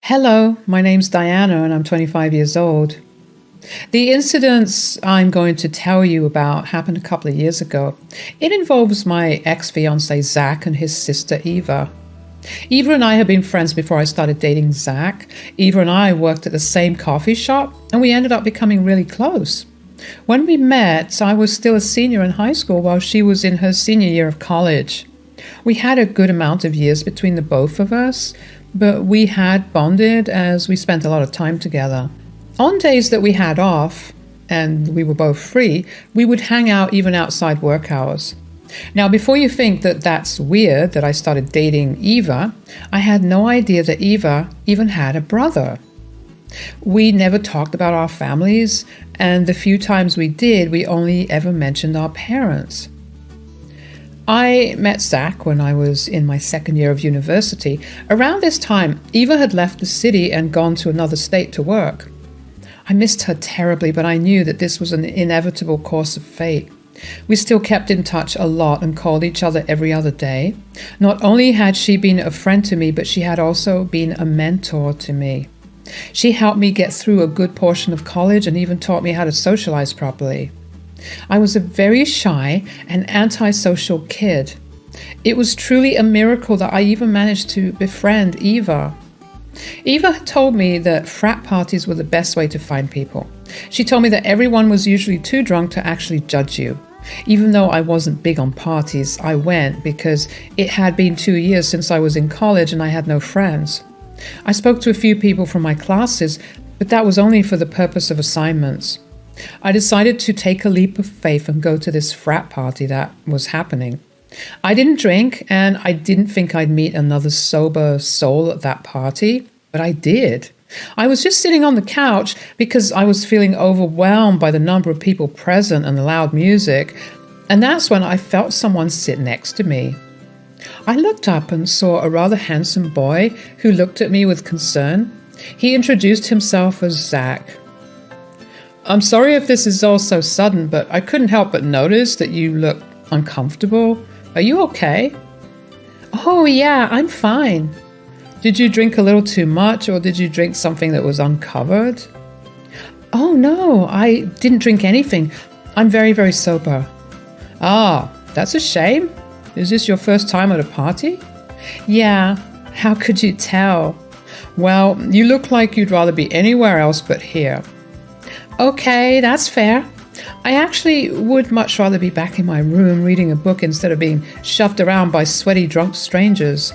Hello, my name's Diana and I'm 25 years old. The incidents I'm going to tell you about happened a couple of years ago. It involves my ex-fiancé Zach and his sister Eva. Eva and I had been friends before I started dating Zach. Eva and I worked at the same coffee shop and we ended up becoming really close. When we met, I was still a senior in high school while she was in her senior year of college. We had a good amount of years between the both of us, but we had bonded as we spent a lot of time together. On days that we had off, and we were both free, we would hang out even outside work hours. Now, before you think that that's weird that I started dating Eva, I had no idea that Eva even had a brother. We never talked about our families, and the few times we did, we only ever mentioned our parents. I met Zach when I was in my second year of university. Around this time, Eva had left the city and gone to another state to work. I missed her terribly, but I knew that this was an inevitable course of fate. We still kept in touch a lot and called each other every other day. Not only had she been a friend to me, but she had also been a mentor to me. She helped me get through a good portion of college and even taught me how to socialize properly. I was a very shy and antisocial kid. It was truly a miracle that I even managed to befriend Eva. Eva had told me that frat parties were the best way to find people. She told me that everyone was usually too drunk to actually judge you. Even though I wasn't big on parties, I went because it had been 2 years since I was in college and I had no friends. I spoke to a few people from my classes, but that was only for the purpose of assignments. I decided to take a leap of faith and go to this frat party that was happening. I didn't drink, and I didn't think I'd meet another sober soul at that party, but I did. I was just sitting on the couch because I was feeling overwhelmed by the number of people present and the loud music, and that's when I felt someone sit next to me. I looked up and saw a rather handsome boy who looked at me with concern. He introduced himself as Zach. "I'm sorry if this is all so sudden, but I couldn't help but notice that you look uncomfortable. Are you okay?" "Oh, yeah, I'm fine." "Did you drink a little too much, or did you drink something that was uncovered?" "Oh, no, I didn't drink anything. I'm very, very sober." "Ah, that's a shame. Is this your first time at a party?" "Yeah, how could you tell?" "Well, you look like you'd rather be anywhere else but here." "Okay, that's fair. I actually would much rather be back in my room reading a book instead of being shoved around by sweaty, drunk strangers."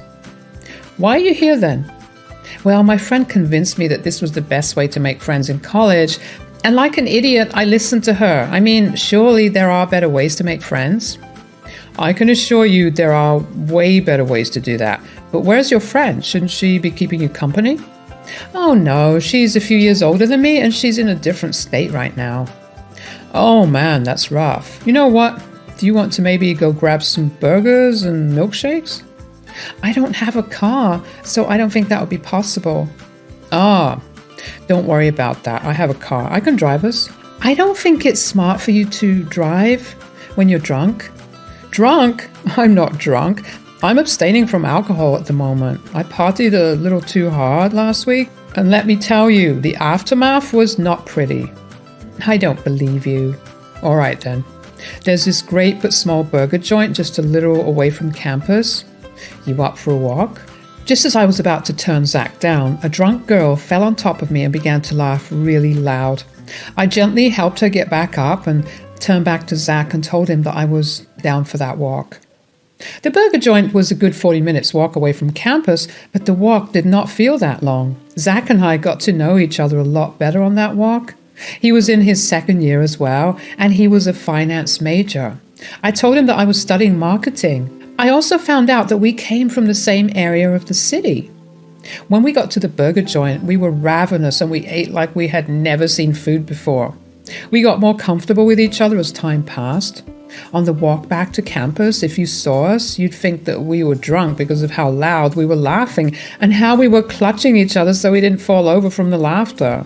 "Why are you here then?" "Well, my friend convinced me that this was the best way to make friends in college, and like an idiot, I listened to her. I mean, surely there are better ways to make friends." "I can assure you there are way better ways to do that. But where's your friend? Shouldn't she be keeping you company?" "Oh no, she's a few years older than me and she's in a different state right now." "Oh man, that's rough. You know what? Do you want to maybe go grab some burgers and milkshakes?" "I don't have a car, so I don't think that would be possible." "Ah, don't worry about that. I have a car. I can drive us." "I don't think it's smart for you to drive when you're drunk." "Drunk? I'm not drunk. I'm abstaining from alcohol at the moment. I partied a little too hard last week, and let me tell you, the aftermath was not pretty." "I don't believe you." "All right then. There's this great but small burger joint just a little away from campus. You up for a walk?" Just as I was about to turn Zach down, a drunk girl fell on top of me and began to laugh really loud. I gently helped her get back up and turned back to Zach and told him that I was down for that walk. The burger joint was a good 40 minutes walk away from campus, but the walk did not feel that long. Zach and I got to know each other a lot better on that walk. He was in his second year as well, and he was a finance major. I told him that I was studying marketing. I also found out that we came from the same area of the city. When we got to the burger joint, we were ravenous and we ate like we had never seen food before. We got more comfortable with each other as time passed. On the walk back to campus, if you saw us, you'd think that we were drunk because of how loud we were laughing and how we were clutching each other so we didn't fall over from the laughter.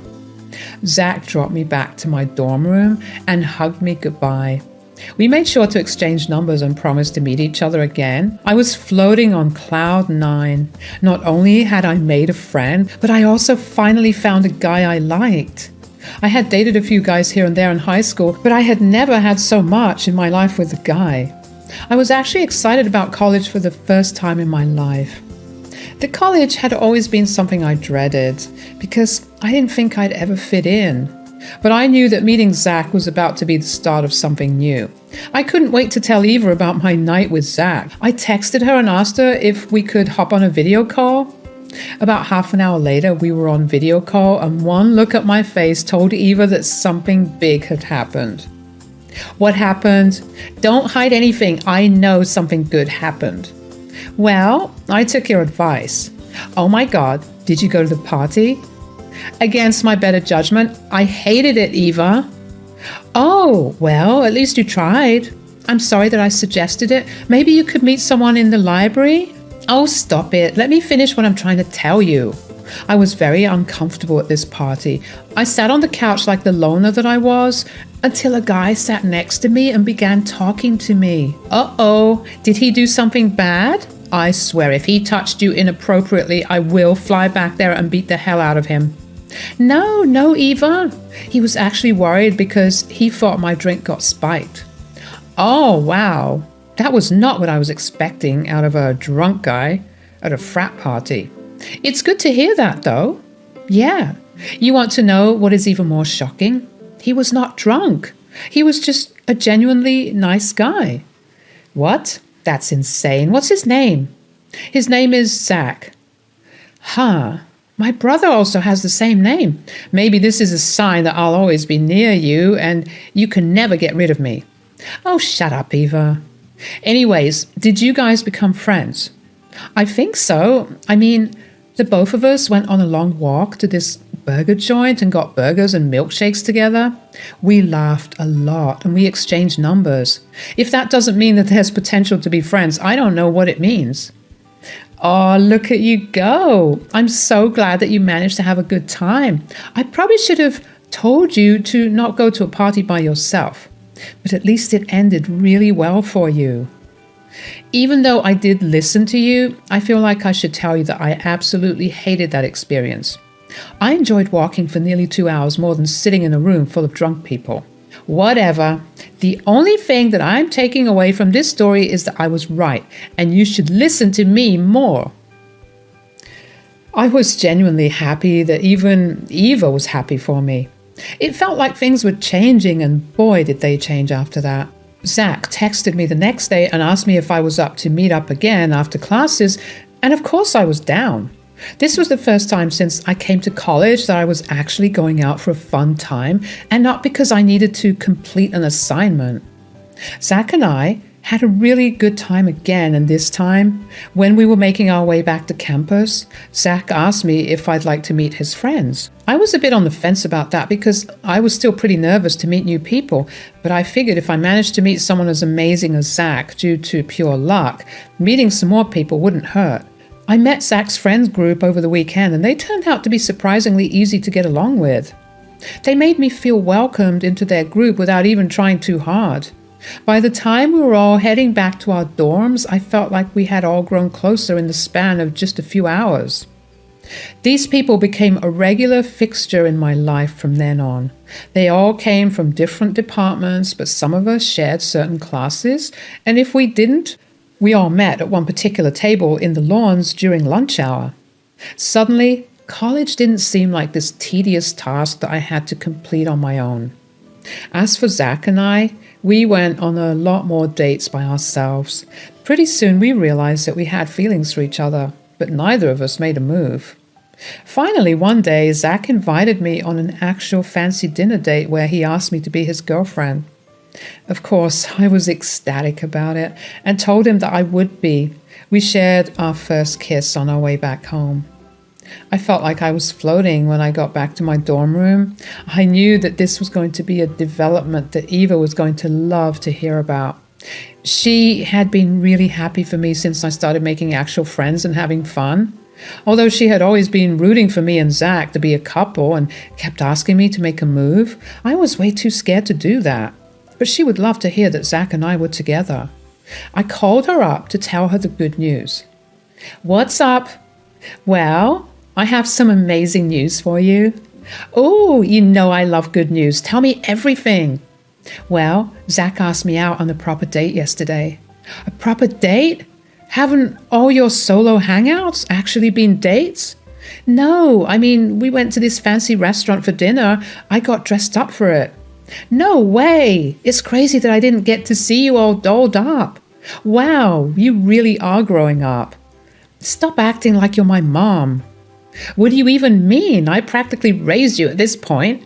Zach dropped me back to my dorm room and hugged me goodbye. We made sure to exchange numbers and promised to meet each other again. I was floating on cloud 9. Not only had I made a friend, but I also finally found a guy I liked. I had dated a few guys here and there in high school, but I had never had so much in my life with a guy. I was actually excited about college for the first time in my life. The college had always been something I dreaded because I didn't think I'd ever fit in. But I knew that meeting Zach was about to be the start of something new. I couldn't wait to tell Eva about my night with Zach. I texted her and asked her if we could hop on a video call. About half an hour later, we were on video call, and one look at my face told Eva that something big had happened. What happened? Don't hide anything. I know something good happened. Well, I took your advice. Oh my God, did you go to the party? Against my better judgment, I hated it, Eva. Oh, well, at least you tried. I'm sorry that I suggested it. Maybe you could meet someone in the library? Oh, stop it. Let me finish what I'm trying to tell you. I was very uncomfortable at this party. I sat on the couch like the loner that I was until a guy sat next to me and began talking to me. Uh-oh, did he do something bad? I swear if he touched you inappropriately, I will fly back there and beat the hell out of him. No, Eva. He was actually worried because he thought my drink got spiked. Oh, wow. That was not what I was expecting out of a drunk guy at a frat party. It's good to hear that, though. Yeah. You want to know what is even more shocking? He was not drunk. He was just a genuinely nice guy. What? That's insane. What's his name? His name is Zach. Huh. My brother also has the same name. Maybe this is a sign that I'll always be near you and you can never get rid of me. Oh, shut up, Eva. Anyways, did you guys become friends? I think so. I mean, the both of us went on a long walk to this burger joint and got burgers and milkshakes together. We laughed a lot and we exchanged numbers. If that doesn't mean that there's potential to be friends, I don't know what it means. Oh, look at you go. I'm so glad that you managed to have a good time. I probably should have told you to not go to a party by yourself, but at least it ended really well for you. Even though I did listen to you, I feel like I should tell you that I absolutely hated that experience. I enjoyed walking for nearly 2 hours more than sitting in a room full of drunk people. Whatever. The only thing that I'm taking away from this story is that I was right, and you should listen to me more. I was genuinely happy that even Eva was happy for me. It felt like things were changing, and boy, did they change after that. Zach texted me the next day and asked me if I was up to meet up again after classes, and of course I was down. This was the first time since I came to college that I was actually going out for a fun time and not because I needed to complete an assignment. Zach and I had a really good time again, and this time, when we were making our way back to campus, Zach asked me if I'd like to meet his friends. I was a bit on the fence about that because I was still pretty nervous to meet new people, but I figured if I managed to meet someone as amazing as Zach due to pure luck, meeting some more people wouldn't hurt. I met Zach's friends group over the weekend, and they turned out to be surprisingly easy to get along with. They made me feel welcomed into their group without even trying too hard. By the time we were all heading back to our dorms, I felt like we had all grown closer in the span of just a few hours. These people became a regular fixture in my life from then on. They all came from different departments, but some of us shared certain classes, and if we didn't, we all met at one particular table in the lawns during lunch hour. Suddenly, college didn't seem like this tedious task that I had to complete on my own. As for Zach and I, we went on a lot more dates by ourselves. Pretty soon we realized that we had feelings for each other, but neither of us made a move. Finally, one day, Zach invited me on an actual fancy dinner date where he asked me to be his girlfriend. Of course, I was ecstatic about it and told him that I would be. We shared our first kiss on our way back home. I felt like I was floating when I got back to my dorm room. I knew that this was going to be a development that Eva was going to love to hear about. She had been really happy for me since I started making actual friends and having fun. Although she had always been rooting for me and Zach to be a couple and kept asking me to make a move, I was way too scared to do that. but she would love to hear that Zach and I were together. I called her up to tell her the good news. "What's up?" "Well, I have some amazing news for you." "Oh, you know I love good news. Tell me everything." "Well, Zach asked me out on a proper date yesterday." "A proper date? Haven't all your solo hangouts actually been dates?" "No, I mean, we went to this fancy restaurant for dinner. I got dressed up for it." "No way! It's crazy that I didn't get to see you all dolled up. Wow, you really are growing up. Stop acting like you're my mom." "What do you even mean? I practically raised you at this point."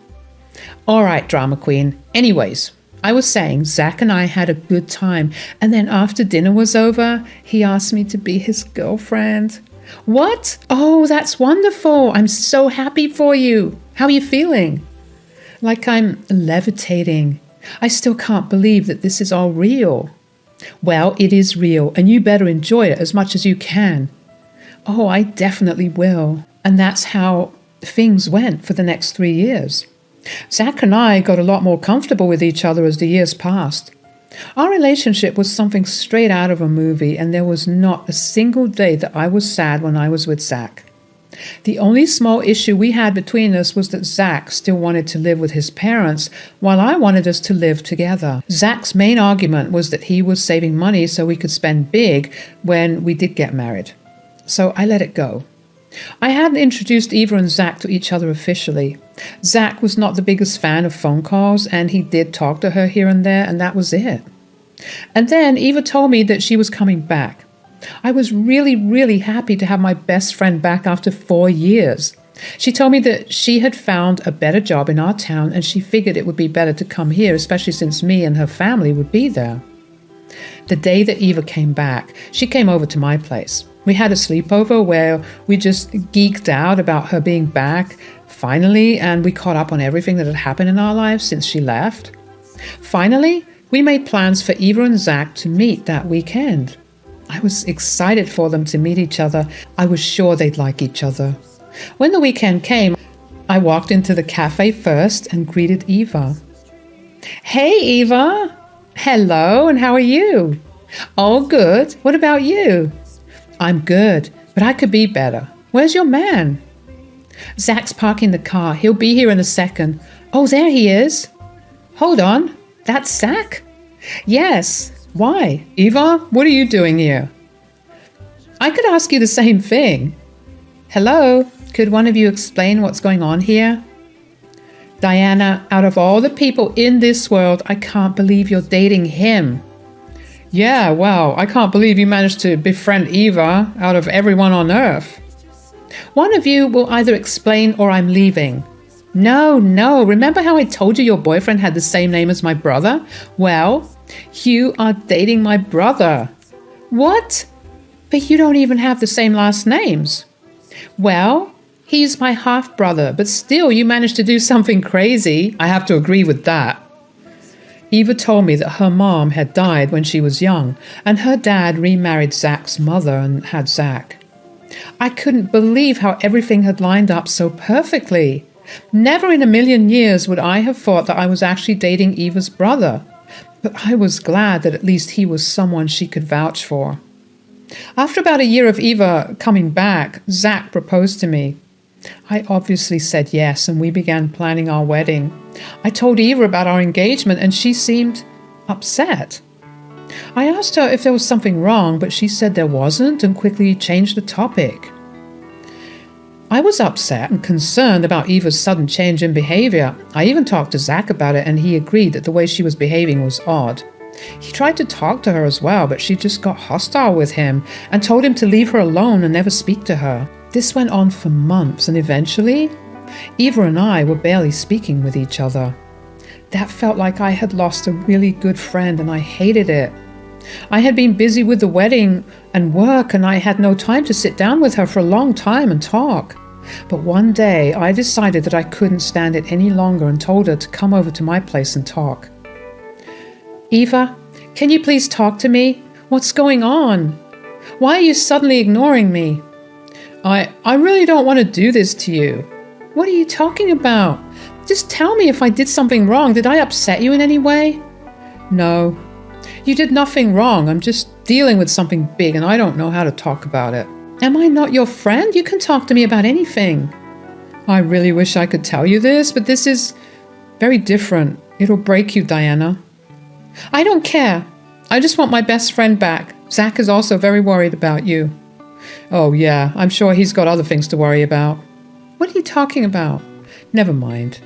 "All right, drama queen. Anyways, I was saying Zach and I had a good time, and then after dinner was over, he asked me to be his girlfriend." "What? Oh, that's wonderful. I'm so happy for you. How are you feeling?" "Like I'm levitating. I still can't believe that this is all real." "Well, it is real, and you better enjoy it as much as you can." "Oh, I definitely will." And that's how things went for the next 3 years. Zach and I got a lot more comfortable with each other as the years passed. Our relationship was something straight out of a movie, and there was not a single day that I was sad when I was with Zach. The only small issue we had between us was that Zach still wanted to live with his parents, while I wanted us to live together. Zach's main argument was that he was saving money so we could spend big when we did get married. So I let it go. I hadn't introduced Eva and Zach to each other officially. Zach was not the biggest fan of phone calls, and he did talk to her here and there, and that was it. And then Eva told me that she was coming back. I was really, really happy to have my best friend back after 4 years. She told me that she had found a better job in our town, and she figured it would be better to come here, especially since me and her family would be there. The day that Eva came back, she came over to my place. We had a sleepover where we just geeked out about her being back finally, and we caught up on everything that had happened in our lives since she left. Finally, we made plans for Eva and Zach to meet that weekend. I was excited for them to meet each other. I was sure they'd like each other. When the weekend came, I walked into the cafe first and greeted Eva. "Hey, Eva." "Hello, and how are you?" "Oh, good. What about you?" "I'm good, but I could be better. Where's your man?" "Zach's parking the car. He'll be here in a second." "Oh, there he is." "Hold on. That's Zach?" "Yes. Why?" "Eva, what are you doing here?" "I could ask you the same thing." "Hello, could one of you explain what's going on here?" "Diana, out of all the people in this world, I can't believe you're dating him." "Yeah, well, I can't believe you managed to befriend Eva out of everyone on earth." "One of you will either explain or I'm leaving." No. Remember how I told you your boyfriend had the same name as my brother? Well, you are dating my brother." "What? But you don't even have the same last names." "Well, he's my half-brother, but still you managed to do something crazy." "I have to agree with that." Eva told me that her mom had died when she was young, and her dad remarried Zach's mother and had Zach. I couldn't believe how everything had lined up so perfectly. Never in a million years would I have thought that I was actually dating Eva's brother, but I was glad that at least he was someone she could vouch for. After about a year of Eva coming back, Zach proposed to me. I obviously said yes, and we began planning our wedding. I told Eva about our engagement, and she seemed upset. I asked her if there was something wrong, but she said there wasn't and quickly changed the topic. I was upset and concerned about Eva's sudden change in behavior. I even talked to Zach about it, and he agreed that the way she was behaving was odd. He tried to talk to her as well, but she just got hostile with him and told him to leave her alone and never speak to her. This went on for months, and eventually, Eva and I were barely speaking with each other. That felt like I had lost a really good friend, and I hated it. I had been busy with the wedding and work, and I had no time to sit down with her for a long time and talk. But one day, I decided that I couldn't stand it any longer and told her to come over to my place and talk. "Eva, can you please talk to me? What's going on? Why are you suddenly ignoring me?" I really don't want to do this to you." "What are you talking about? Just tell me if I did something wrong. Did I upset you in any way?" No, you did nothing wrong. I'm just dealing with something big and I don't know how to talk about it. Am I not your friend? You can talk to me about anything. I really wish I could tell you this, but this is very different. It'll break you, Diana. I don't care. I just want my best friend back. Zach is also very worried about you. Oh yeah, I'm sure he's got other things to worry about. What are you talking about? Never mind.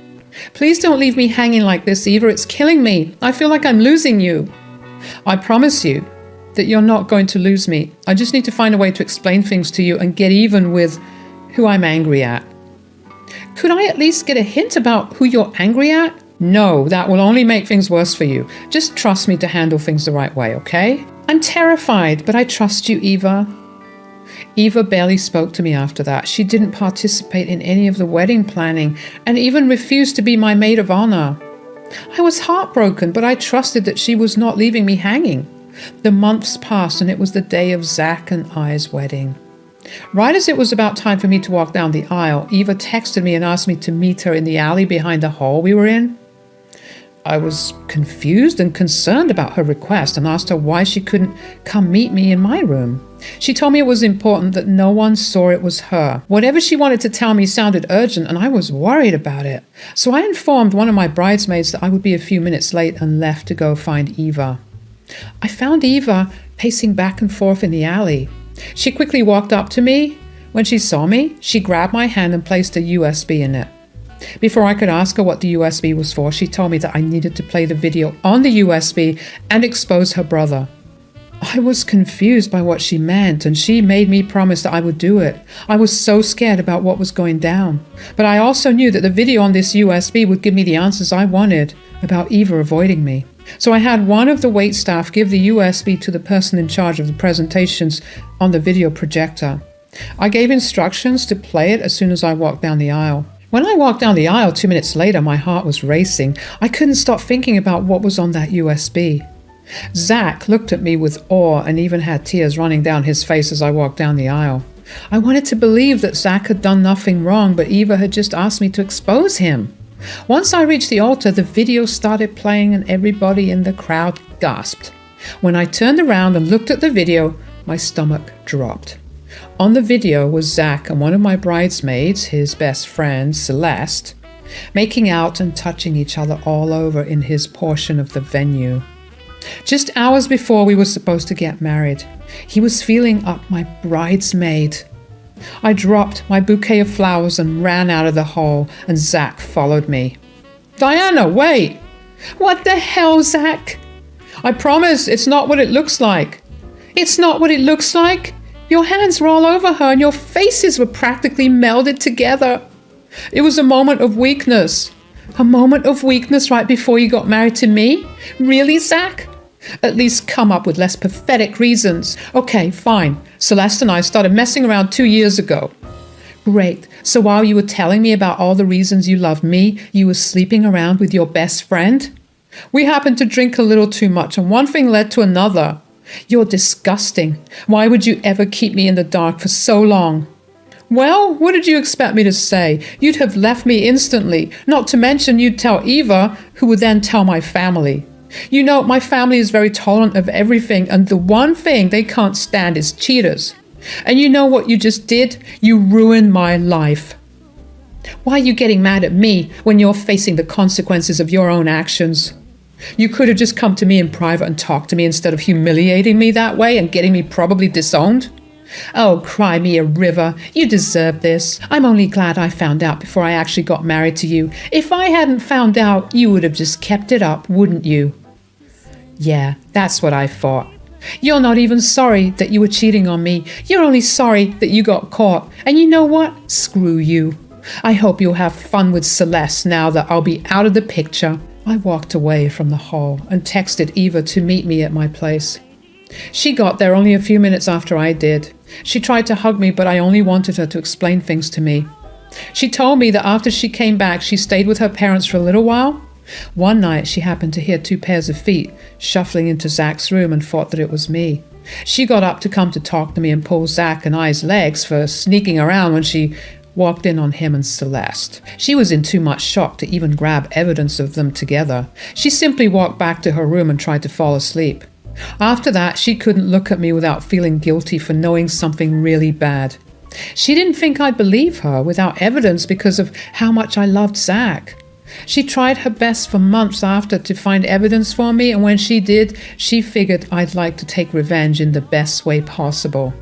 Please don't leave me hanging like this, Eva. It's killing me. I feel like I'm losing you. I promise you that you're not going to lose me. I just need to find a way to explain things to you and get even with who I'm angry at. Could I at least get a hint about who you're angry at? No, that will only make things worse for you. Just trust me to handle things the right way, okay? I'm terrified, but I trust you, Eva. Eva barely spoke to me after that. She didn't participate in any of the wedding planning and even refused to be my maid of honor. I was heartbroken, but I trusted that she was not leaving me hanging. The months passed and it was the day of Zach and I's wedding. Right as it was about time for me to walk down the aisle, Eva texted me and asked me to meet her in the alley behind the hall we were in. I was confused and concerned about her request and asked her why she couldn't come meet me in my room. She told me it was important that no one saw it was her. Whatever she wanted to tell me sounded urgent and I was worried about it. So I informed one of my bridesmaids that I would be a few minutes late and left to go find Eva. I found Eva pacing back and forth in the alley. She quickly walked up to me. When she saw me, she grabbed my hand and placed a USB in it. Before I could ask her what the USB was for, she told me that I needed to play the video on the USB and expose her brother. I was confused by what she meant, and she made me promise that I would do it. I was so scared about what was going down. But I also knew that the video on this USB would give me the answers I wanted about Eva avoiding me. So I had one of the waitstaff give the USB to the person in charge of the presentations on the video projector. I gave instructions to play it as soon as I walked down the aisle. When I walked down the aisle 2 minutes later, my heart was racing. I couldn't stop thinking about what was on that USB. Zach looked at me with awe and even had tears running down his face as I walked down the aisle. I wanted to believe that Zach had done nothing wrong, but Eva had just asked me to expose him. Once I reached the altar, the video started playing and everybody in the crowd gasped. When I turned around and looked at the video, my stomach dropped. On the video was Zach and one of my bridesmaids, his best friend, Celeste, making out and touching each other all over in his portion of the venue. Just hours before we were supposed to get married, he was feeling up my bridesmaid. I dropped my bouquet of flowers and ran out of the hall, and Zach followed me. Diana, wait! What the hell, Zach? I promise it's not what it looks like. It's not what it looks like? Your hands were all over her and your faces were practically melded together. It was a moment of weakness. A moment of weakness right before you got married to me? Really, Zach? At least come up with less pathetic reasons. Okay, fine. Celeste and I started messing around 2 years ago. Great. So while you were telling me about all the reasons you loved me, you were sleeping around with your best friend? We happened to drink a little too much and one thing led to another. You're disgusting. Why would you ever keep me in the dark for so long? Well, what did you expect me to say? You'd have left me instantly. Not to mention you'd tell Eva, who would then tell my family. You know, my family is very tolerant of everything, and the one thing they can't stand is cheaters. And you know what you just did? You ruined my life. Why are you getting mad at me when you're facing the consequences of your own actions? You could have just come to me in private and talked to me instead of humiliating me that way and getting me probably disowned. Oh, cry me a river. You deserve this. I'm only glad I found out before I actually got married to you. If I hadn't found out, you would have just kept it up, wouldn't you? Yeah, that's what I thought. You're not even sorry that you were cheating on me. You're only sorry that you got caught. And you know what? Screw you. I hope you'll have fun with Celeste now that I'll be out of the picture. I walked away from the hall and texted Eva to meet me at my place. She got there only a few minutes after I did. She tried to hug me, but I only wanted her to explain things to me. She told me that after she came back, she stayed with her parents for a little while. One night, she happened to hear 2 pairs of feet shuffling into Zach's room and thought that it was me. She got up to come to talk to me and pull Zach and I's legs for sneaking around when she walked in on him and Celeste. She was in too much shock to even grab evidence of them together. She simply walked back to her room and tried to fall asleep. After that, she couldn't look at me without feeling guilty for knowing something really bad. She didn't think I'd believe her without evidence because of how much I loved Zach. She tried her best for months after to find evidence for me, and when she did, she figured I'd like to take revenge in the best way possible.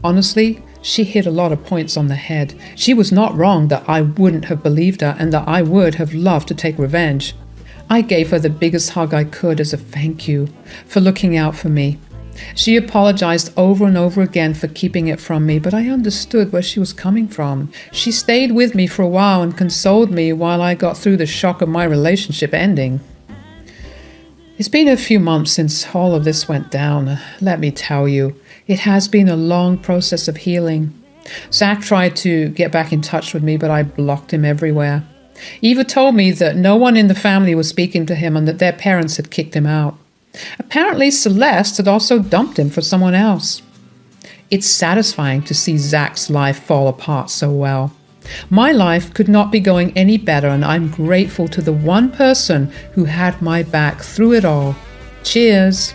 Honestly, she hit a lot of points on the head. She was not wrong that I wouldn't have believed her and that I would have loved to take revenge. I gave her the biggest hug I could as a thank you for looking out for me. She apologized over and over again for keeping it from me, but I understood where she was coming from. She stayed with me for a while and consoled me while I got through the shock of my relationship ending. It's been a few months since all of this went down. Let me tell you, it has been a long process of healing. Zach tried to get back in touch with me, but I blocked him everywhere. Eva told me that no one in the family was speaking to him and that their parents had kicked him out. Apparently, Celeste had also dumped him for someone else. It's satisfying to see Zach's life fall apart so well. My life could not be going any better, and I'm grateful to the one person who had my back through it all. Cheers!